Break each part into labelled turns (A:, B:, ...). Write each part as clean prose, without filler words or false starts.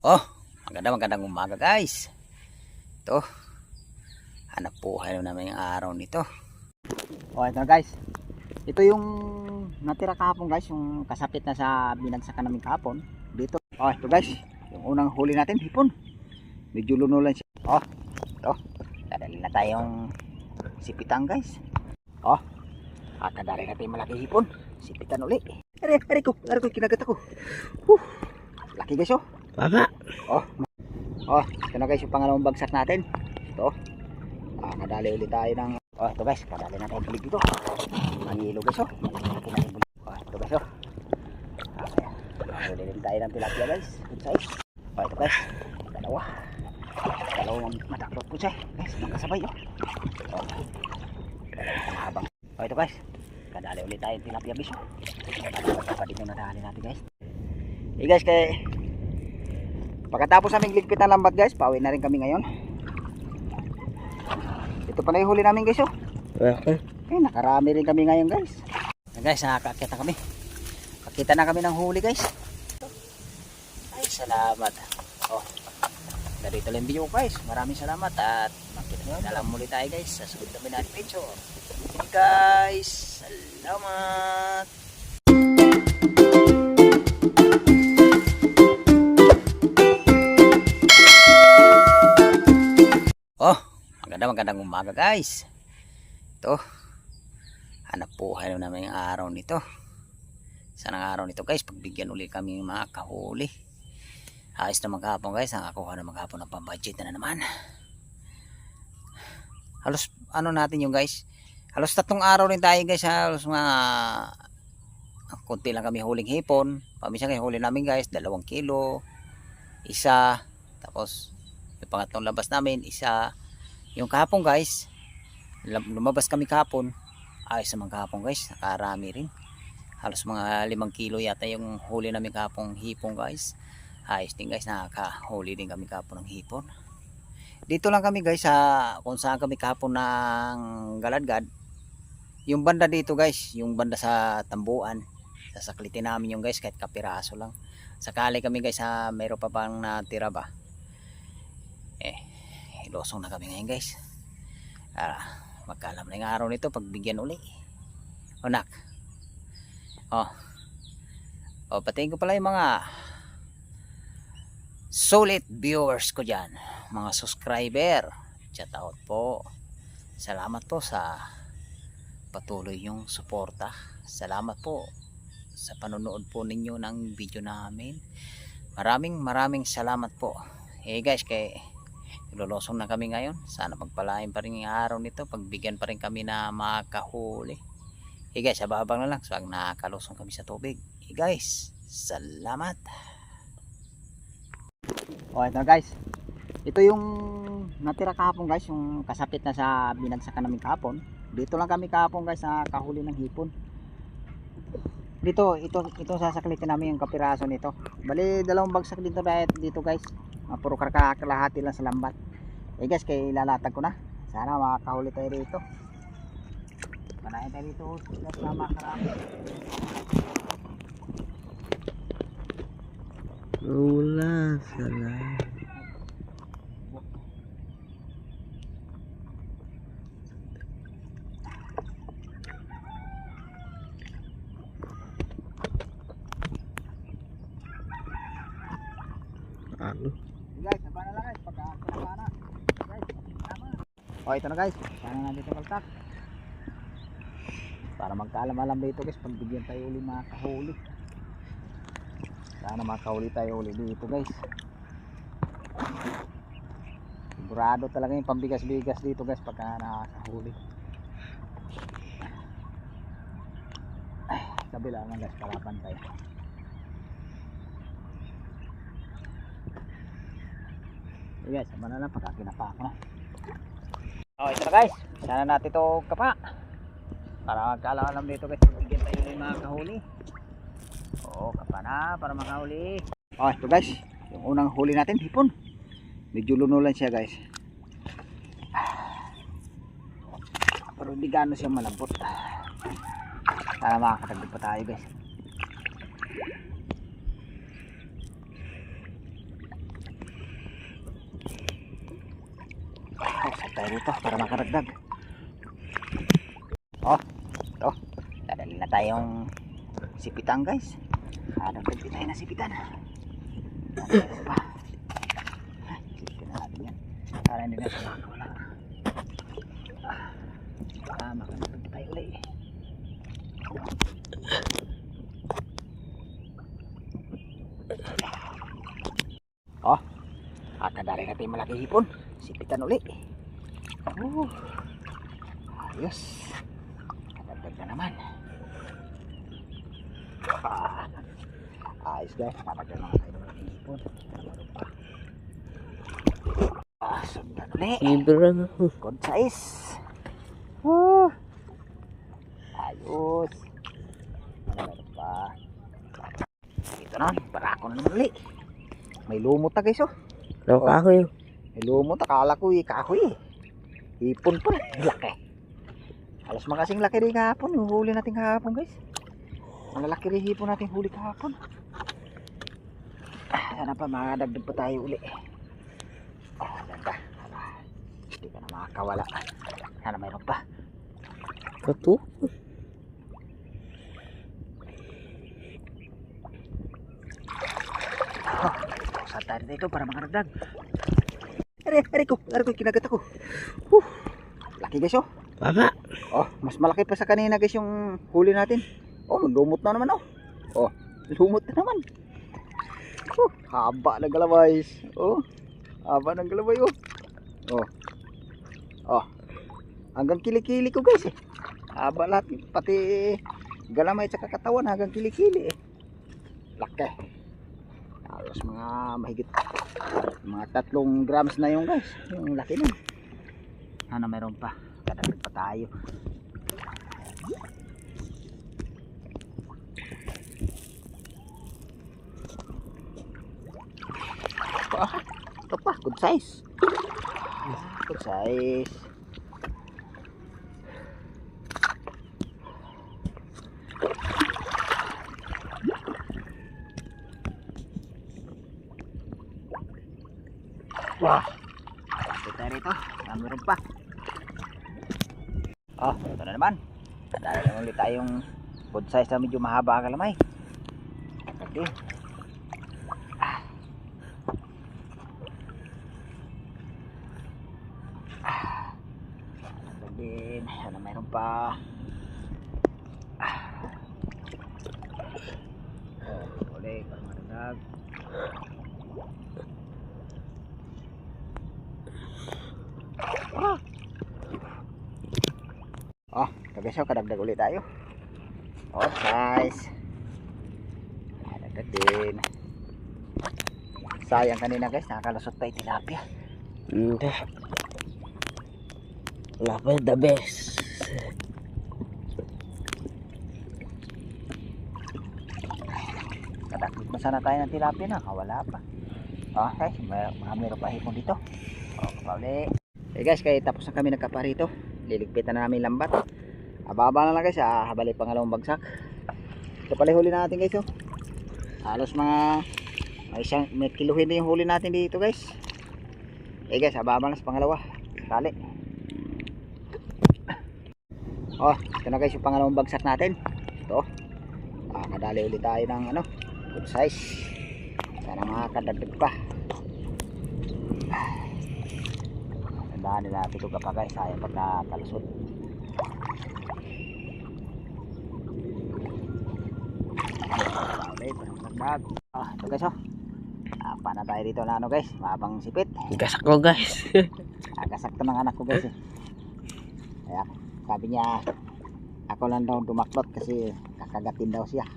A: Oh, magandang umaga guys. Ito, hanap buhay naman yung araw nito. Oh, ito na guys. Ito yung natira kahapon guys, yung kasapit na sa binagsakan namin kahapon. Dito. Oh, ito guys, yung unang huli natin, hipon. Medyo lunulan siya. Oh, ito. Dadali na tayong sipitan guys. Oh, kakadali natin yung malaki hipon. Sipitan uli. Ari ko, kinagat ako. Laki guys oh.
B: Baba.
A: Oh, ito na guys yung pangalawang bagsak natin. Ito. Kadali ulit tayo ng ito guys, kadali natin yung bulig dito. Manilo guys oh. Malaki na yung bulig. Ito guys oh. Huli din tayo ng tilapia guys. Good size. Ito guys. Dalawang mataklot po siya guys, magkasabay oh. Dalawang habang. Ito guys. Kadali ulit tayo ng tilapia guys oh. Pa dito nadali natin guys. Guys kay pagkatapos naming ligpit ng lambat guys, pauwi na rin kami ngayon. Ito pala yung huli namin guys oh.
B: Okay.
A: Nakarami rin kami ngayon guys. Guys, nakakakita kami. Kakita na kami ng huli guys. Ay, salamat. Oh, dito lang video guys. Maraming salamat at makita nyo. Alam muli tayo guys sa sunod namin natin video. Okay guys, salamat. Oh, magandang umaga guys. Ito, hanap buhay naman yung araw nito. Sanang araw nito guys, pagbigyan ulit kami ng mga kahuli. Ayos na maghapon guys, nakakuha na maghapon ng pambudget na naman. Halos ano natin yung guys, halos 3 araw rin tayo guys. Halos mga konti lang kami huling hipon. Paminsan kayo huli namin guys, 2 kilo, isa, tapos yung pangatlong labas namin, isa. Yung kahapon guys, lumabas kami kahapon. Ayos naman kahapon guys, nakarami rin. Halos mga 5 kilo yata yung huli namin kahapon hipon guys. Ayos din guys, nakakahuli din kami kahapon ng hipon. Dito lang kami guys sa kung saan kami kahapon ng Galadgad. Yung banda dito guys, yung banda sa Tambuan, sasaklitin namin yung guys kahit kapiraso lang. Sakali kami guys sa mayroon pa bang natira ba. Losong na kami ngayon guys. Magkaalam na yung araw nito, pagbigyan uli. Nak. Patayin ko pala yung mga solid viewers ko dyan, mga subscriber. Shout out po. Salamat po sa patuloy yung suporta. Salamat po sa panonood po ninyo ng video namin. Maraming salamat po. Guys, kay lulosong na kami ngayon. Sana pagpalain pa rin yung araw nito, pagbigyan pa rin kami na makahuli. Guys, abang na lang so nakalusong kami sa tubig. Guys, salamat. Ito guys, ito yung natira kahapon guys, yung kasapit na sa binagsakan namin kahapon. Dito lang kami kahapon guys sa kahuli ng hipon. Ito sasaklitin namin yung kapiraso nito. Bali 2 bagsak dito guys. Puro kalahati lang sa lambat. Guys, kaya ilalatag ko na. Sana makakahuli tayo dito. Panahin tayo dito na makarami.
B: Wala, salah. Ano?
A: Guys, saba na lang guys. Pagkakasaba na. Guys, tama. Ito na guys. Sana natin ito kaltak. Para magkaalam-alam dito guys, pagbigyan tayo uli makahuli. Sana makahuli tayo uli dito guys. Sigurado talaga yung pambigas-bigas dito guys pagka nakahuli. Kabila lang guys, para pantay. Guys, sama na lang, pagkakinapa ako na. Ito na guys, sana natin ito kapa para magkaalam-alam dito guys, pagbigyan tayo yung mga kahuli. Kapa na para makahuli. Ito guys, yung unang huli natin, hipon. Medyo lunulan siya guys, pero hindi gano'n siya malambot. Sana makakatagdag pa tayo guys. saan tayo dito para makaragdag. Oh, ito. Dadali na tayong sipitan guys. Dagdag din tayo na sipitan. Ano pa? Sipitan na natin yan. Para hindi na sa wala. Makaragdag tayo ulit. Oh, kadali natin malaki hipon. Sipitan uli. Ayos. Kadagdag na naman. Ayos guys, matagdag na tayo ng malaking hipon. Sundan uli.
B: Sobrang ako.
A: Good size. Ayos. Ano pa? Ito na, barako na naman uli. May lumot na guys oh.
B: Ano kahoy?
A: May lumot, akala ko kahoy eh. Hipon pa, laki. Halos makasing laki rin kahapon, yung huli natin kahapon guys. Malalaki rin hipon natin huli kahapon. Sana pa, makadagdag pa tayo uli. Ganda. Hindi ka na makakawala. Sana mayroon pa.
B: Kato?
A: Saan tayo dito para makadagdag. Ari ko, kinagat ako. Laki guys oh.
B: Baba.
A: Oh, mas malaki pa sa kanina guys yung huli natin. Oh, lumot na naman oh. Oh, lumot na naman. Haba ng galaway. Oh, haba ng galaway oh. Oh, hanggang kilikili ko guys eh. Haba lahat, pati galamay sa katawan hanggang kilikili eh. Laki. Halos mga mahigit mga 3 grams na yung guys. Yung laki nun. Ano meron pa? Kadagdag pa tayo. Ito pa, good size. Good size. Wah, ito tayo rito. Meron pa. Oh, ito na naman. Dahil naman ulit tayong good size na medyo mahaba ang kalamay. Okay. Ito din. Ano mayroon pa? Ulit, para madadag. Oh, guys, kadagdag ulit tayo. Oh, size. Kadagdag din. Sayang kanina guys, nakakalusot pa yung tilapia.
B: Hindi. Wala pa the best.
A: Kadagdag pa sana tayo ng tilapia na, wala pa. Okay, meron pa hipon dito. Oh, kapali. Okay guys, kaya tapos na kami nagkaparito. Liligpitan na namin lambat. Ababa na lang guys, habali pangalawang bagsak. Ito pala huli natin guys oh. Halos mga may kiluhin din yung huli natin dito guys. Eh guys, ababa na sa pangalawa. Kali. Oh, ito na guys yung pangalawang bagsak natin. Ito. Kadali ulit tayo ng good size. Sana makakadagdag pa. Tandaan nila natin ito kapag guys, sayang pagkakalusot. Ito guys oh. Paano tayo dito na guys, mahabang sipit.
B: Gasak ko guys.
A: Kasakto ng anak ko guys eh. Kaya sabi niya ako lang daw dumaklot kasi kakagatin daw siya.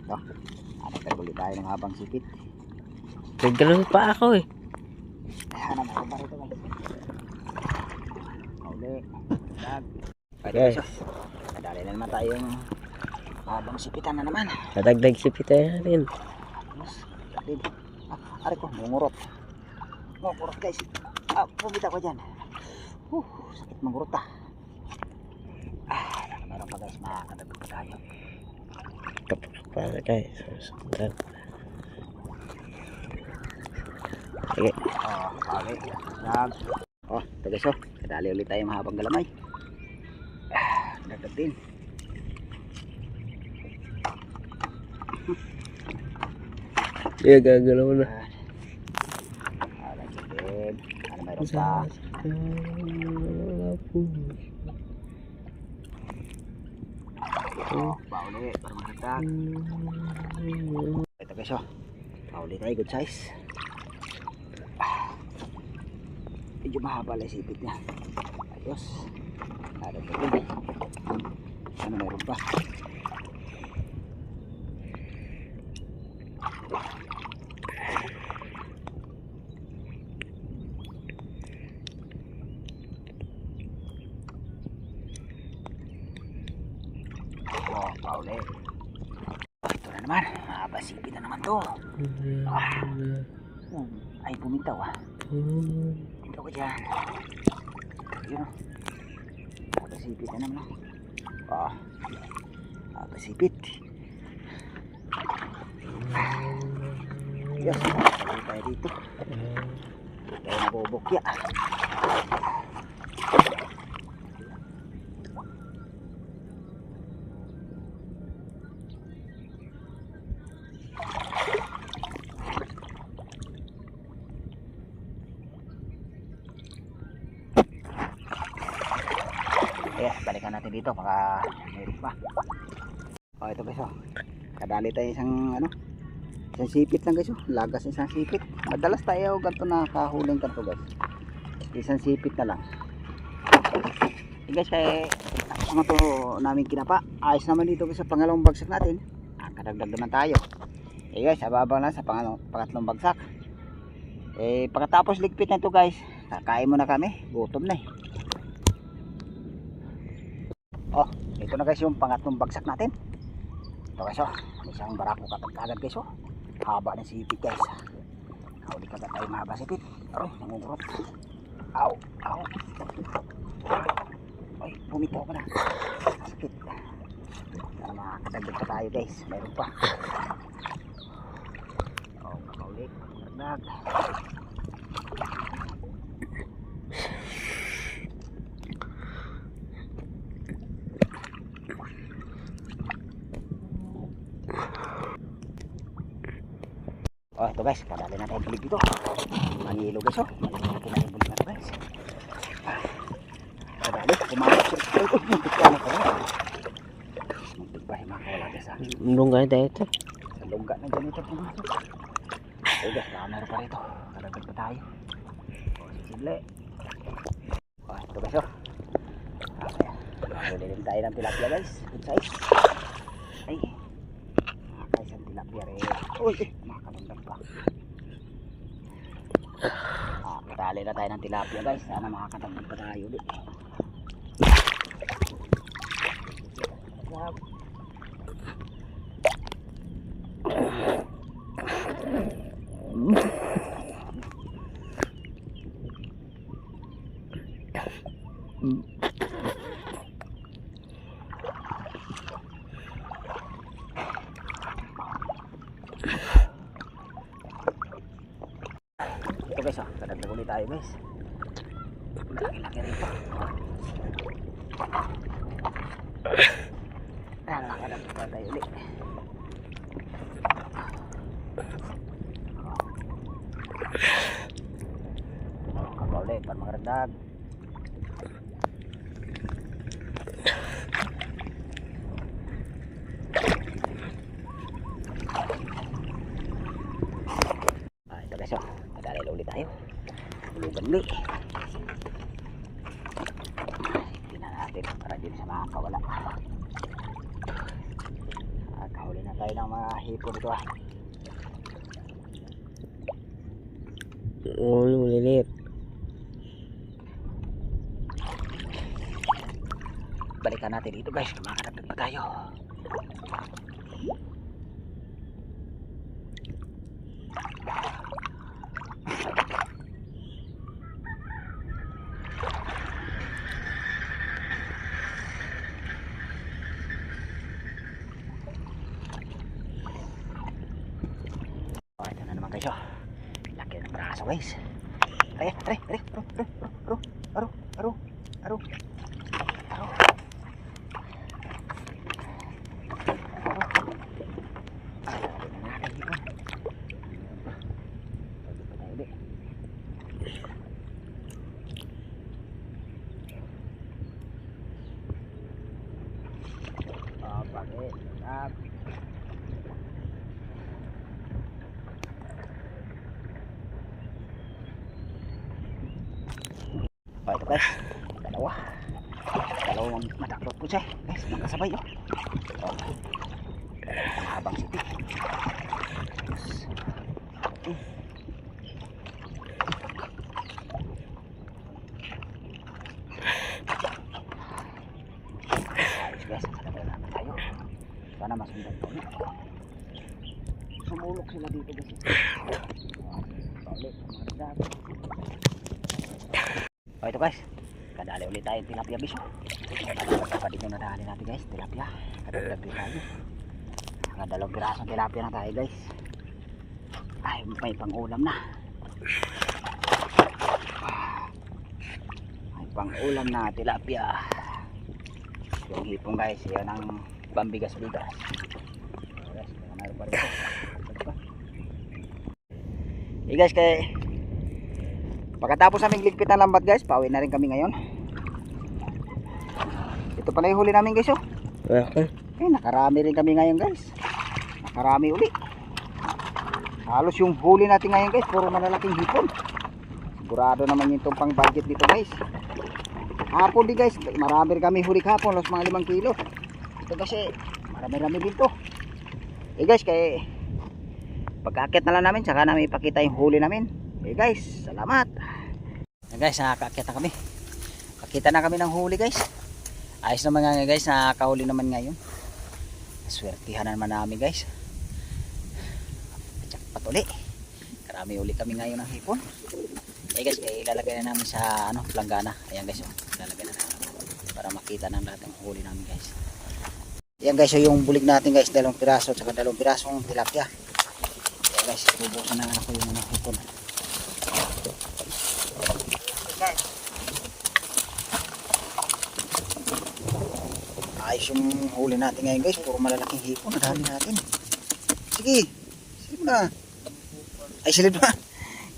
A: Ito, tagulit tayo ng habang sipit.
B: Naggalong pa ako eh.
A: Ano na ba rito guys? Uli.
B: Guys,
A: Nadali na naman tayong habang sipitan na naman.
B: nadagdag sipitan natin.
A: Ari ko, mungurot. Mungurot guys. Pumita ko dyan. Sakit mangurot meron pa guys, makakadagdag pa tayo.
B: Tapos para guys. Sundan. Sige.
A: Okay. Oh, ito guys oh. Kadali ulit tayo mahabang galamay. Dagdag din.
B: Yeah, gagalaw na.
A: Lagyan. Ano mayroon pa? Oh, pauli para magdagdag. Ito guys oh. Pauli tayo, good size. Medyo mahaba lang sipit niya. Ayos. Dagdag din. Ano mayroon pa? Oh, pauli. Oh, ito na naman. Mahaba-sipit na naman to. Ay, pumintaw ah. Pintaw ko dyan. Yun oh. Mahaba-sipit na naman oh. Mahaba-sipit. Yes, pagkakas tayo dito. Tayo nabubukya. Yes, balikan natin dito baka mayroon pa. Oh, ito guys oh. Kadali tayo isang ano, isang sipit lang guys oh. Lagas isang sipit. Madalas tayo ganito nakahuling ganito guys. Isang sipit na lang. Eh guys, kaya ano to namin kinapa. Ayos naman dito guys sa pangalawang bagsak natin. Kadagdag naman tayo. Eh guys, ababang na sa pangatlong bagsak. Eh pagkatapos ligpit na ito guys, kakain muna kami. Gutom na eh. Oh, ito na guys yung pangatlong bagsak natin. Ito guys oh, isang barako kagad guys oh. Haba ng sipit guys. Huli kagad tayo mahaba sipit. Aroy, nangungrot. Aw, aw. Ay, bumitaw ka na. Sakit. Makakadagdag pa tayo guys. Mayroon pa. Oh, kakaulit. Dagdag. Oh, ito guys, kadali na tayo bulig dito. Manilo guys oh. Manilo natin ang bulig na ito guys. Kadali, pumasok siya. Ay, muntik ka na pala. Muntik ba, makawala guys ha.
B: Lungga tayo ito.
A: Sa lungga na dyan ito pumasok. Ay guys, meron pa rito. Kadagdag pa tayo. Oh, sisimple. Oh, ito guys oh. Huli din tayo ng tilapia guys. Good size. Ay. Guys, ang tilapia rin. Uy, makakadagdag pa. Katali na tayo ng tilapia guys. Sana makakadagdag pa tayo ulit. Ito guys oh, kadagdag ulit tayo guys. Laki-laki rito. Nakakadagdag pa tayo ulit. Kapa ulit para makaragdag. Ito guys oh, kadali ulit tayo. Hulugan ulit. Tingnan natin para din sa mga kawala. Kahuli na tayo ng mga hipon dito ah.
B: Oo, maliliit.
A: Balikan natin dito guys, makakadagdag pa tayo. Oh, ito na naman guys oh. Laki ng braso guys. Aray, aray, aray. Aro, aro, aro, aro. Aro. Oh, ito guys, dalawang madaklot po siya guys, magkasabay oh. Oh, ang habang siti. Ayos guys, sabay namin tayo. Sana masundan po ulit. Sumulok sila dito guys. Ulit, mga dagat. Oh, ito guys, kadali ulit tayo tilapia biso. Kapag dito nadali natin guys, tilapia. Kadagdag din tayo. Nakadalawang pirasong tilapia na tayo guys. Ay, may pang ulam na. May pang ulam na tilapia. Yung hipong guys, yan ang pambigas-bigas. Guys, mayroon pa rin ito. Hey guys, pagkatapos naming ligpit ng lambat guys, pauwi na rin kami ngayon. Ito pala yung huli namin guys oh.
B: Okay.
A: Nakarami rin kami ngayon guys. Nakarami uli. Halos yung huli natin ngayon guys, puro malalaking hipon. Sigurado naman yung pang budget dito guys. Hapon din guys, marami rin kami huli kahapon, los mga 5 kilo. Ito kasi, marami-rami din to. Guys, pagkakit na lang namin, saka namin ipakita yung huli namin. Guys, salamat. Guys, nakakakit na kami. Pakita na kami ng huli guys. Ayos naman nga guys, nakakahuli naman ngayon. Swertihan na naman namin guys. Jackpot uli. Karami uli kami ngayon ng hipon. Guys, ilalagay na namin sa planggana. Ayan guys, ilalagay na namin para makita ng lahat ng huli namin guys. Ayan guys, yung bulig natin guys, 2 piraso at 2 pirasong tilapia. Ayan guys, bubusan na ako yung hipon. Ayos yung huli natin ngayon guys, puro malalaking hipon, nadami natin. Sige, silip na. Ay, silip na.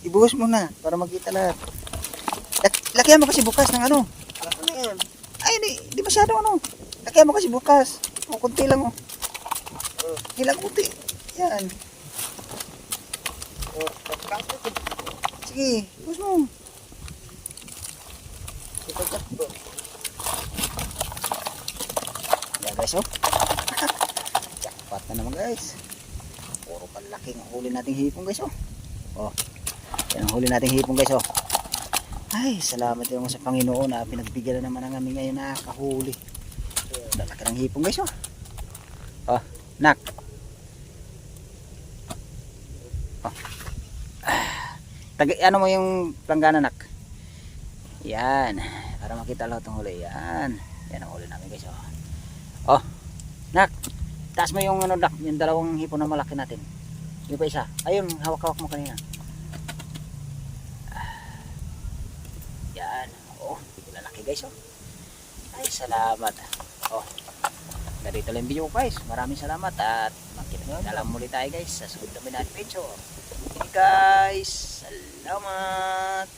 A: Ibuhos mo na para makita lahat. Lakihan mo kasi bukas ng ano. Ay, di masyado ano. Lakihan mo kasi bukas. O, kunti lang oh. Hilang kunti. Yan. Sige, ibuhos mo. Yan guys oh. Jackpot na naman guys. Puro palaking huli nating hipon guys oh. Oh. Yan ang huli nating hipon guys oh. Ay, salamat din sa Panginoon na pinagbigyan na naman ng amin ngayon na kahuli. Lalaki ng hipon guys oh. Oh, nak. Oh. Ano mo yung planggana nak? Yan, para makita lahat ng huli. Yan. Yan ang huli namin guys oh. Oh, nak. Taas mo yung nak, yung 2 hipon na malaki natin. Yung pa isa. Ayun, hawak-hawak mo kanina. Yan. Oh, lalaki guys oh. Ay, salamat. Oh. Narito lang video guys. Maraming salamat at makita na lang muli tayo guys sa susunod namin na video. Okay guys, salamat.